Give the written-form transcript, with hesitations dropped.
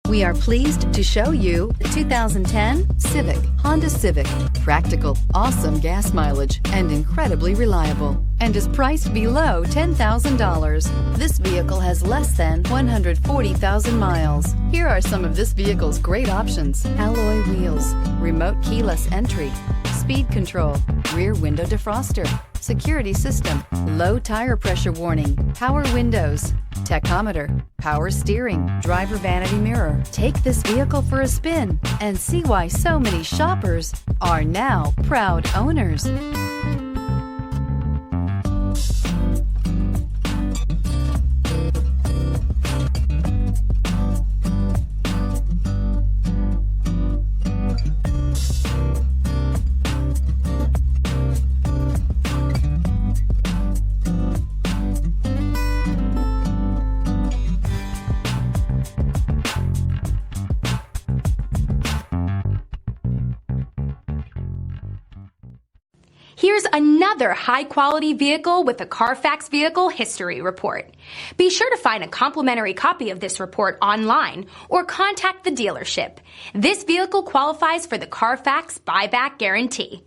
We are pleased to show you the 2010 Honda Civic. Practical, awesome gas mileage, and incredibly reliable, and is priced below $10,000. This vehicle has less than 140,000 miles. Here are some of this vehicle's great options: alloy wheels, remote keyless entry, speed control, rear window defroster, security system, low tire pressure warning, power windows, tachometer, power steering, driver vanity mirror. Take this vehicle for a spin and see why so many shoppers are now proud owners. Here's another high-quality vehicle with a Carfax Vehicle History Report. Be sure to find a complimentary copy of this report online or contact the dealership. This vehicle qualifies for the Carfax Buyback Guarantee.